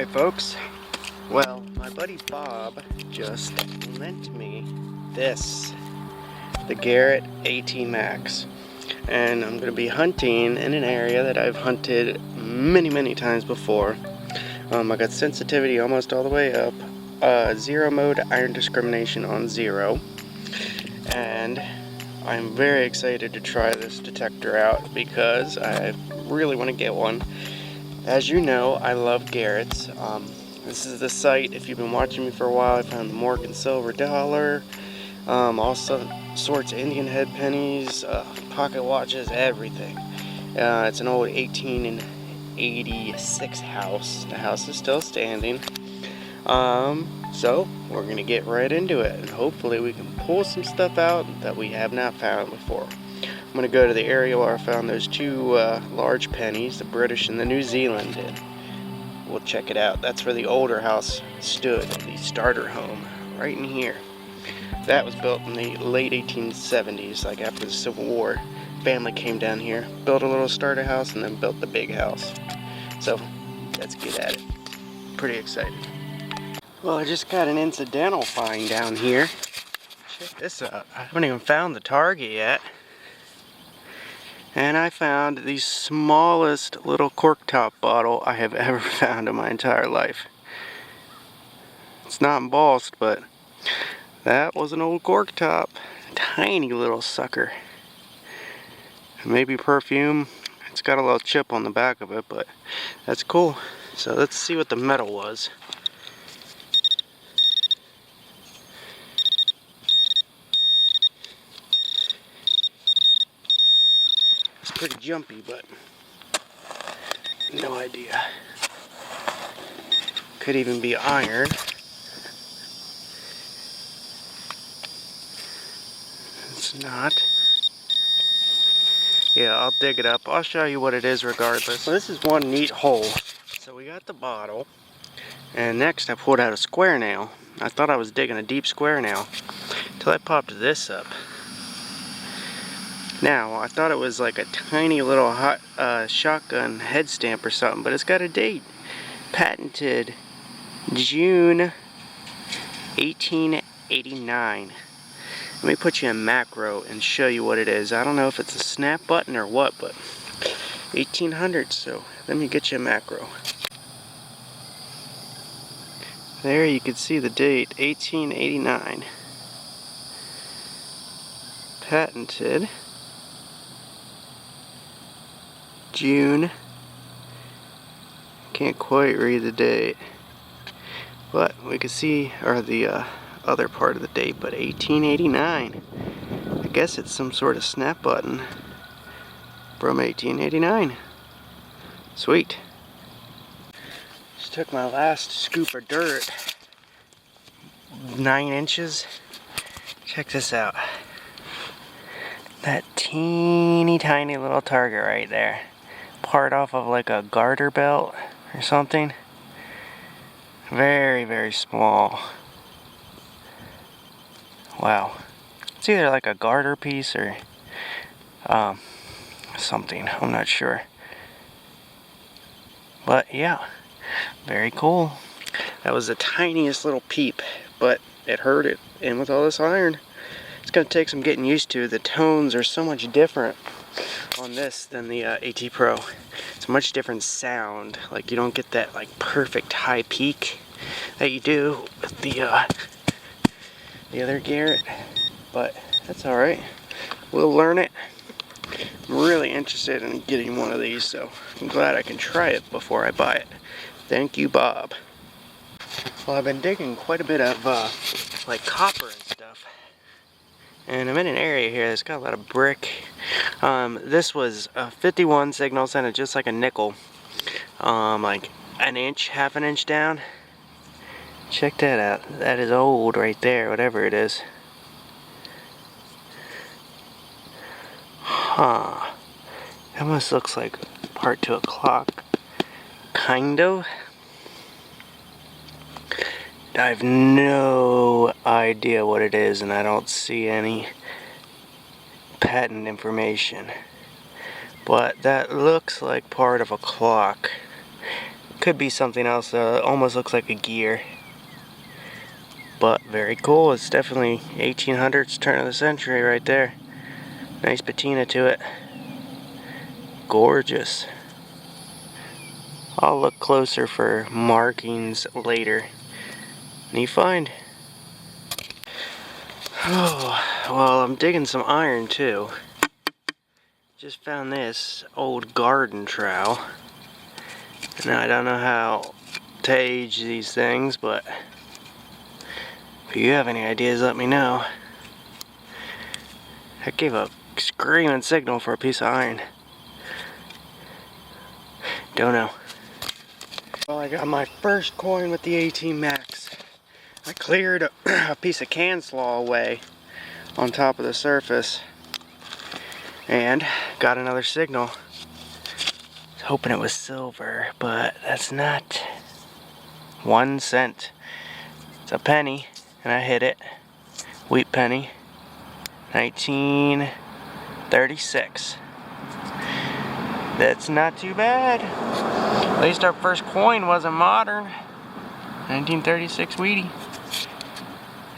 Alright folks, well my buddy Bob just lent me this, the Garrett AT Max, and I'm going to be hunting in an area that I've hunted many times before. I got sensitivity almost all the way up, 0 mode iron discrimination on 0, and I'm very excited to try this detector out because I really want to get one. As you know, I love Garrett's. This is the site, if you've been watching me for a while, I found the Morgan Silver Dollar, all sorts of Indian head pennies, pocket watches, everything. It's an old 1886 house. The house is still standing. So we're going to get right into it, and hopefully we can pull some stuff out that we have not found before. I'm going to go to the area where I found those two large pennies, the British and the New Zealand, and we'll check it out. That's where the older house stood, the starter home, right in here. That was built in the late 1870s, like after the Civil War. Family came down here, built a little starter house, and then built the big house. So, let's get at it. Pretty excited. Well, I just got an incidental find down here. Check this out. I haven't even found the target yet. And I found the smallest little cork top bottle I have ever found in my entire life. It's not embossed, but that was an old cork top. Tiny little sucker. Maybe perfume. It's got a little chip on the back of it, but that's cool. So let's see what the metal was. It's pretty jumpy, but no idea. Could even be iron. It's not. Yeah, I'll dig it up. I'll show you what it is regardless. So this is one neat hole. So we got the bottle, and next I pulled out a square nail. I thought I was digging a deep square nail until I popped this up. Now, I thought it was like a tiny little hot shotgun head stamp or something, but it's got a date. Patented June 1889. Let me put you in macro and show you what it is. I don't know if it's a snap button or what, but 1800s, so let me get you a macro. There you can see the date, 1889. Patented June, can't quite read the date, but we can see, or the other part of the date, but 1889. I guess it's some sort of snap button from 1889. Sweet. Just took my last scoop of dirt, 9 inches. Check this out. That teeny tiny little target right there. Part off of like a garter belt or something. Very small. Wow. It's either like a garter piece or something. I'm not sure. But yeah, very cool. That was the tiniest little peep, but it hurt it. And with all this iron, it's going to take some getting used to. The tones are so much different on this than the AT Pro. It's a much different sound. Like, you don't get that like perfect high peak that you do with the other Garrett, but that's alright. We'll learn it. I'm really interested in getting one of these, so I'm glad I can try it before I buy it. Thank you, Bob. Well, I've been digging quite a bit of like copper and stuff, and I'm in an area here that's got a lot of brick. This was a 51 signal, sounded just like a nickel, like an inch, half an inch down. Check that out. That is old right there, whatever it is. Huh. That almost looks like part to a clock. Kind of. I have no idea what it is, and I don't see any patent information. But that looks like part of a clock. Could be something else though. It almost looks like a gear. But very cool. It's definitely 1800s, turn of the century right there. Nice patina to it. Gorgeous. I'll look closer for markings later. Neat find. Oh, well, I'm digging some iron too. Just found this old garden trowel. Now I don't know how to age these things, but if you have any ideas, let me know. That gave a screaming signal for a piece of iron. Don't know. Well, I got my first coin with the AT Max. I cleared a piece of can slaw away on top of the surface and got another signal. I was hoping it was silver, but that's not. 1 cent. It's a penny, and I hit it. Wheat penny. 1936. That's not too bad. At least our first coin wasn't modern. 1936 Wheatie.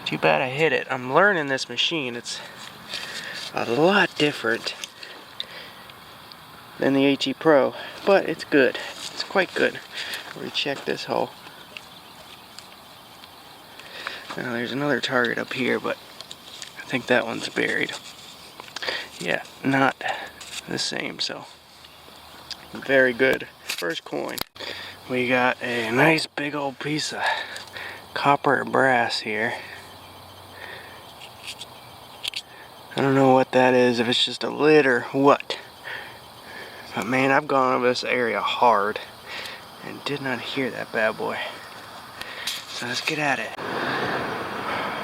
Too bad I hit it. I'm learning this machine. It's a lot different than the AT Pro, but it's good. It's quite good. Recheck this hole. Now there's another target up here, but I think that one's buried. Yeah, not the same, so very good. First coin. We got a nice big old piece of copper or brass here. I don't know what that is, if it's just a lid or what. But man, I've gone over this area hard and did not hear that bad boy. So let's get at it.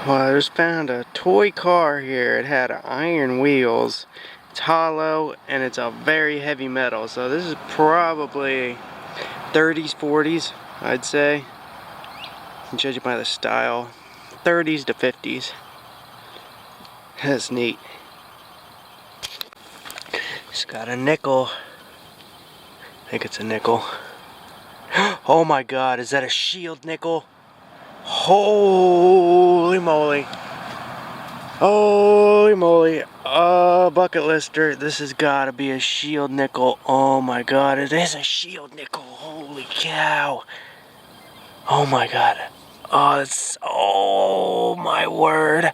Well, I just found a toy car here. It had iron wheels. It's hollow and it's a very heavy metal. So this is probably 30s, 40s, I'd say. Judging by the style, 30s to 50s. That's neat. It's got a nickel. I think it's a nickel. Oh my god, is that a shield nickel? Holy moly. Holy moly. Bucket lister. This has got to be a shield nickel. Oh my god, it is a shield nickel. Holy cow. Oh my god. Oh, it's. Oh my word.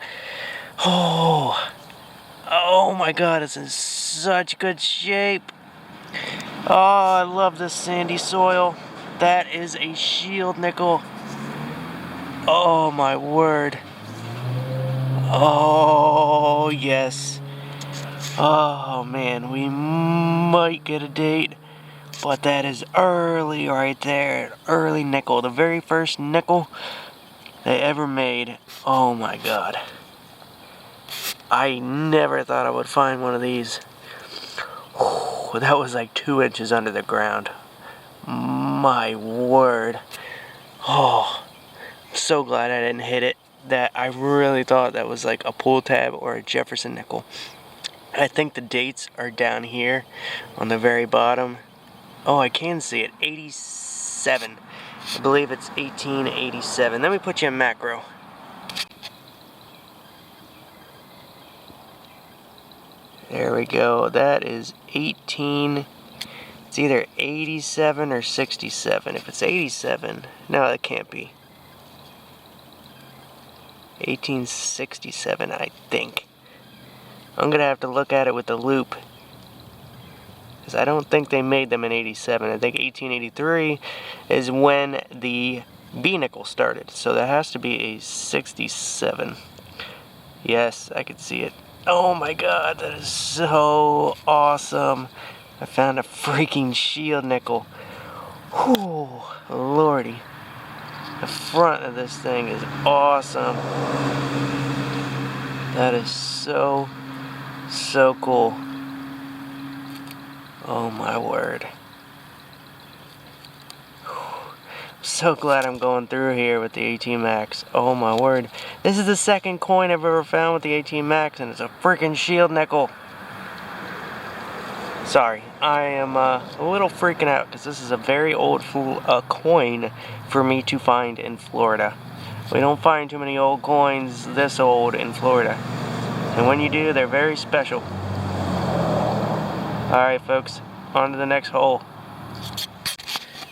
Oh my god, it's in such good shape. Oh, I love this sandy soil. That is a shield nickel. Oh my word. Oh yes. Oh man, we might get a date, but that is early right there. Early nickel, the very first nickel they ever made. Oh my god. I never thought I would find one of these. Whew, that was like 2 inches under the ground. My word. Oh, I'm so glad I didn't hit it. That I really thought that was like a pull tab or a Jefferson nickel. I think the dates are down here on the very bottom. Oh, I can see it. 87. I believe it's 1887. Let me put you in macro. There we go. That is 18. It's either 87 or 67. If it's 87, no, that can't be. 1867, I think. I'm gonna have to look at it with the loop, because I don't think they made them in 87. I think 1883 is when the B nickel started, so that has to be a 67. Yes, I could see it. Oh my god, that is so awesome. I found a freaking shield nickel. Whew, lordy. The front of this thing is awesome. That is so cool. Oh my word. So glad I'm going through here with the AT Max. Oh my word. This is the second coin I've ever found with the AT Max, and it's a freaking shield nickel. Sorry, I am a little freaking out because this is a very old coin for me to find in Florida. We don't find too many old coins this old in Florida. And when you do, they're very special. Alright folks, on to the next hole.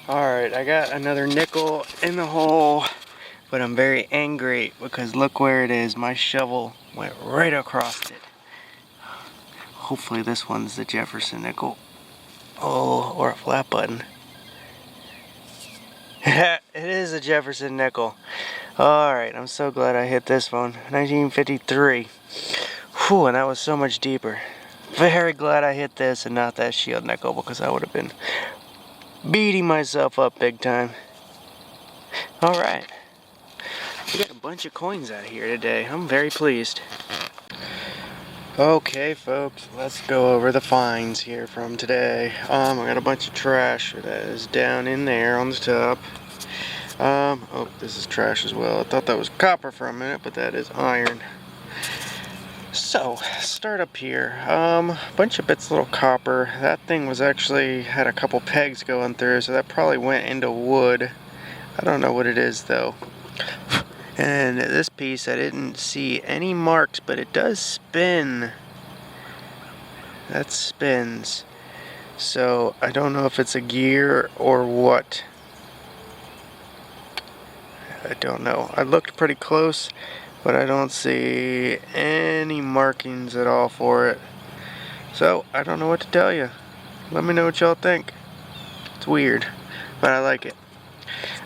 Alright, I got another nickel in the hole, but I'm very angry because look where it is. My shovel went right across it. Hopefully this one's the Jefferson nickel. Oh, or a flat button. It is a Jefferson nickel. Alright, I'm so glad I hit this one. 1953. Whew, and that was so much deeper. Very glad I hit this and not that shield nickel because I would have been beating myself up big time. Alright. We got a bunch of coins out of here today. I'm very pleased. Okay folks, let's go over the finds here from today. I got a bunch of trash that is down in there on the top. Oh, this is trash as well. I thought that was copper for a minute, but that is iron. So, start up here. Bunch of bits, little copper. That thing was actually had a couple pegs going through, so that probably went into wood. I don't know what it is though. And this piece, I didn't see any marks, but it does spin. That spins. So, I don't know if it's a gear or what. I don't know. I looked pretty close, but I don't see any markings at all for it. So, I don't know what to tell you. Let me know what y'all think. It's weird, but I like it.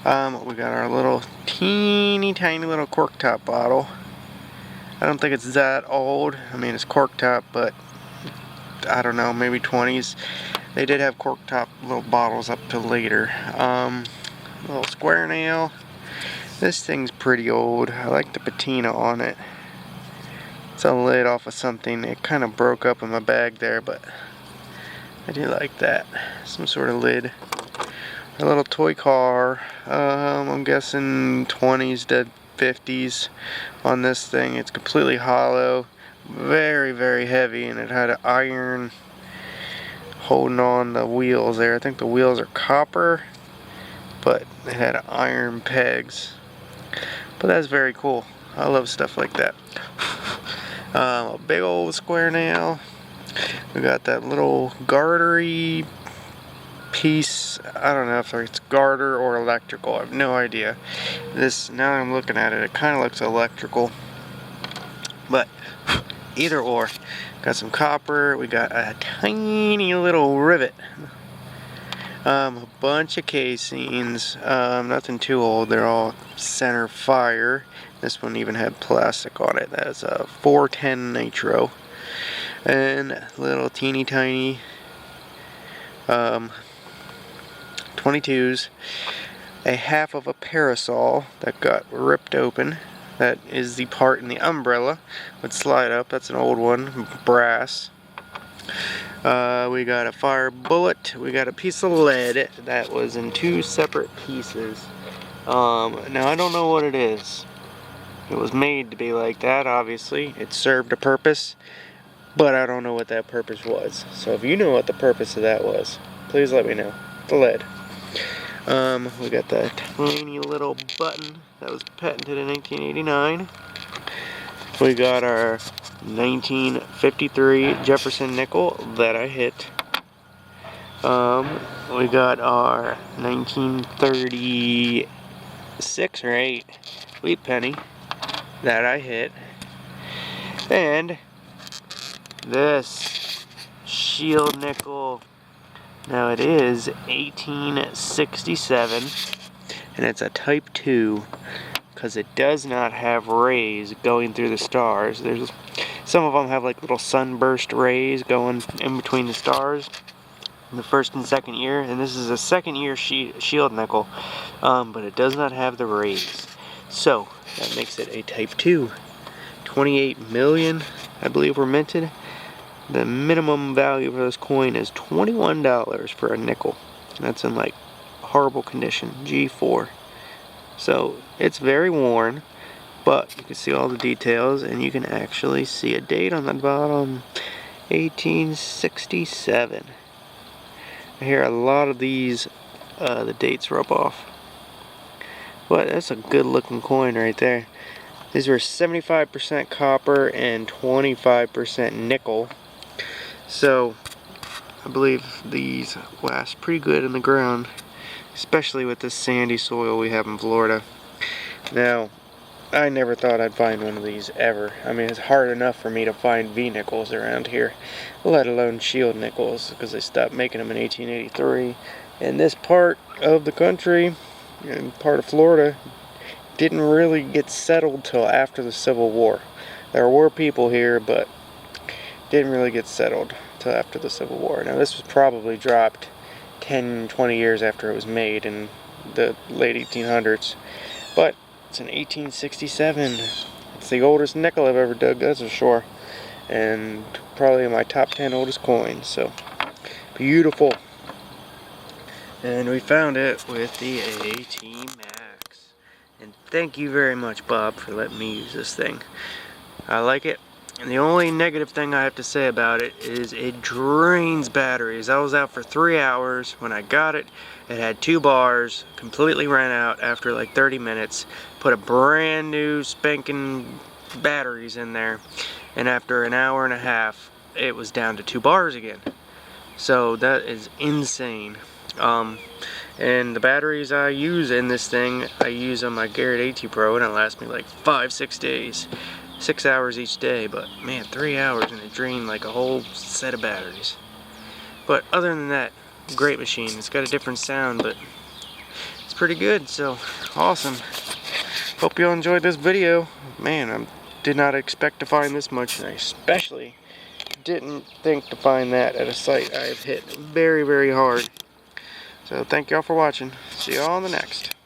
We got our little teeny tiny little cork top bottle. I don't think it's that old. I mean, it's cork top, but I don't know, maybe 20s. They did have cork top little bottles up to later. Little square nail. This thing's pretty old. I like the patina on it. It's a lid off of something. It kind of broke up in my bag there, but I do like that. Some sort of lid. A little toy car. I'm guessing 20s to 50s on this thing. It's completely hollow. Very, very heavy, and it had an iron holding on the wheels there. I think the wheels are copper, but it had iron pegs. But that's very cool. I love stuff like that. A big old square nail. We got that little gartery piece. I don't know if it's garter or electrical. I have no idea. This, now that I'm looking at it, it kind of looks electrical. But either or. Got some copper. We got a tiny little rivet. A bunch of casings. Nothing too old. They're all center fire. This one even had plastic on it. That's a 410 nitro. And little teeny tiny 22s. A half of a parasol that got ripped open. That is the part in the umbrella. Would slide up. That's an old one. Brass. We got a fire bullet. We got a piece of lead that was in two separate pieces. Now I don't know what it is. It was made to be like that, obviously. It served a purpose, but I don't know what that purpose was. So if you know what the purpose of that was, please let me know. The lead. We got that tiny little button that was patented in 1989. We got our 1953 Jefferson nickel that I hit. We got our 1936 or 8 wheat penny that I hit. And this shield nickel. Now it is 1867 and it's a type 2 because it does not have rays going through the stars. There's some of them have like little sunburst rays going in between the stars in the first and second year, and this is a second year shield nickel, but it does not have the rays, so that makes it a type 2. 28 million I believe were minted. The minimum value for this coin is $21 for a nickel. That's in like horrible condition, G4. So it's very worn, but you can see all the details and you can actually see a date on the bottom 1867. I hear a lot of these, the dates rub off. But that's a good looking coin right there. These were 75% copper and 25% nickel. So I believe these last pretty good in the ground, especially with this sandy soil we have in Florida. Now, I never thought I'd find one of these ever. I mean, it's hard enough for me to find V-nickels around here, let alone shield nickels, because they stopped making them in 1883. And this part of the country, and part of Florida, didn't really get settled till after the Civil War. There were people here, but didn't really get settled till after the Civil War. Now, this was probably dropped 10, 20 years after it was made in the late 1800s. But it's an 1867. It's the oldest nickel I've ever dug, that's for sure. And probably in my top 10 oldest coins. So, beautiful. And we found it with the AT Max. And thank you very much, Bob, for letting me use this thing. I like it. And the only negative thing I have to say about it is it drains batteries. I was out for 3 hours. When I got it, it had 2 bars, completely ran out after like 30 minutes. Put a brand new spanking batteries in there, and after an hour and a half, it was down to 2 bars again. So that is insane. And the batteries I use in this thing, I use on my Garrett AT Pro, and it lasts me like 5-6 days. 6 hours each day, but man, 3 hours and it drained like a whole set of batteries. But other than that, great machine. It's got a different sound, but it's pretty good, so awesome. Hope you all enjoyed this video. Man, I did not expect to find this much, and I especially didn't think to find that at a site I've hit very, very hard. So thank y'all for watching. See y'all on the next.